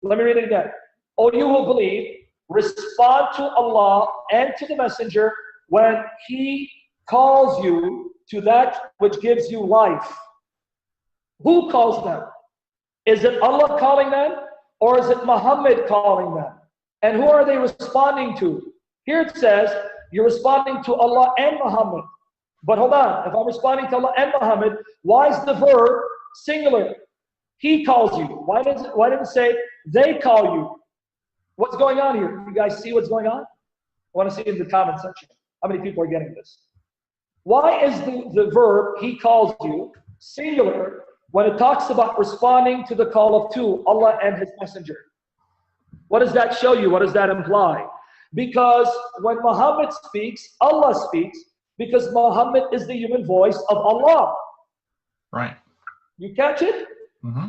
Let me read it again. O you who believe, respond to Allah and to the Messenger when He calls you to that which gives you life. Who calls them? Is it Allah calling them, or is it Muhammad calling them? And who are they responding to? Here it says, you're responding to Allah and Muhammad. But hold on, if I'm responding to Allah and Muhammad, why is the verb singular? He calls you. Why didn't it say they call you? What's going on here? You guys see what's going on? I want to see in the comment section. How many people are getting this? Why is the verb, he calls you, singular, when it talks about responding to the call of two, Allah and His Messenger? What does that show you? What does that imply? Because when Muhammad speaks, Allah speaks, because Muhammad is the human voice of Allah. Right. You catch it? Mm-hmm.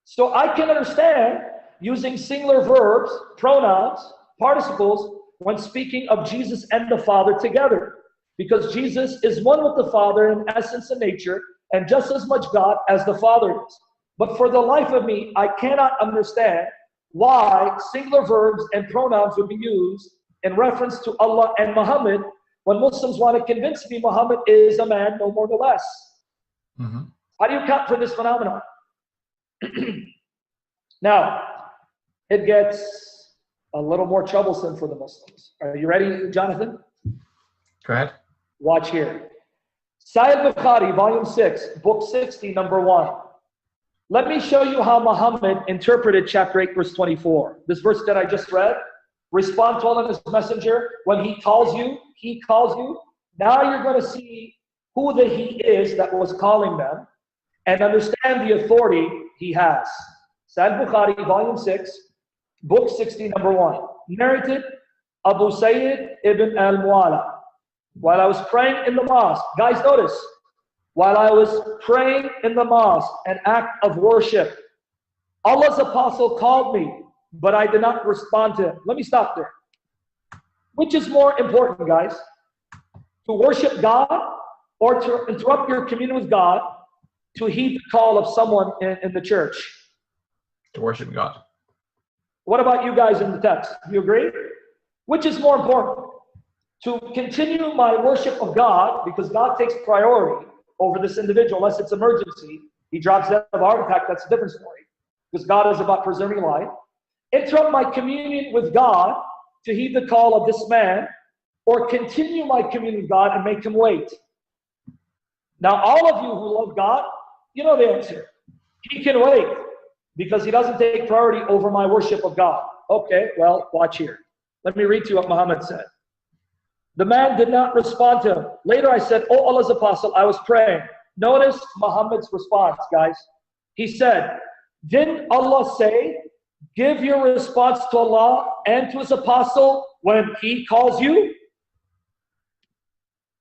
So I can understand using singular verbs, pronouns, participles, when speaking of Jesus and the Father together. Because Jesus is one with the Father in essence and nature, and just as much God as the Father is. But for the life of me, I cannot understand why singular verbs and pronouns would be used in reference to Allah and Muhammad when Muslims want to convince me Muhammad is a man, no more no less. Mm-hmm. How do you account for this phenomenon? Now, it gets a little more troublesome for the Muslims. Are you ready, Jonathan? Go ahead. Watch here. Sahih al-Bukhari, volume 6, book 60, number 1. Let me show you how Muhammad interpreted chapter 8, verse 24. This verse that I just read, respond to Allah and His Messenger when He calls you, He calls you. Now you're going to see who the He is that was calling them and understand the authority He has. Sahih al-Bukhari, volume 6, book 60, number 1. Narrated Abu Sa ibn al-Mu'ala. While I was praying in the mosque, guys, notice, while I was praying in the mosque, an act of worship, Allah's apostle called me, but I did not respond to Him. Let me stop there. Which is more important, guys? To worship God or to interrupt your communion with God to heed the call of someone in the church? To worship God. What about you guys in the text? Do you agree? Which is more important? To continue my worship of God, because God takes priority over this individual, unless it's emergency. He drops dead of a heart attack, that's a different story. Because God is about preserving life. Interrupt my communion with God to heed the call of this man, or continue my communion with God and make him wait. Now, all of you who love God, you know the answer. He can wait, because he doesn't take priority over my worship of God. Okay, well, watch here. Let me read to you what Muhammad said. The man did not respond to him. Later I said, oh Allah's apostle, I was praying. Notice Muhammad's response, guys. He said, didn't Allah say, give your response to Allah and to His apostle when He calls you?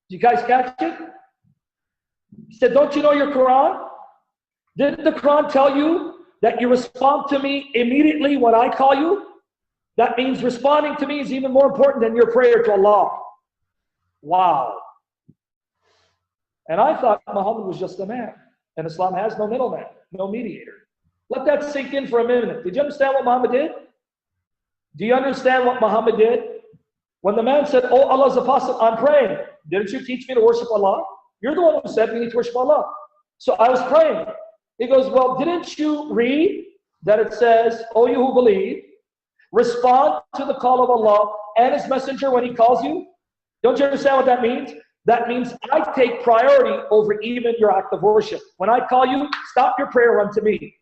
You guys catch it? He said, don't you know your Quran? Didn't the Quran tell you that you respond to me immediately when I call you? That means responding to me is even more important than your prayer to Allah. Wow. And I thought Muhammad was just a man. And Islam has no middleman, no mediator. Let that sink in for a minute. Did you understand what Muhammad did? Do you understand what Muhammad did? When the man said, oh Allah's apostle, I'm praying. Didn't you teach me to worship Allah? You're the one who said we need to worship Allah. So I was praying. He goes, well, didn't you read that it says, oh you who believe, respond to the call of Allah and His Messenger when He calls you? Don't you understand what that means? That means I take priority over even your act of worship. When I call you, stop your prayer, run to me.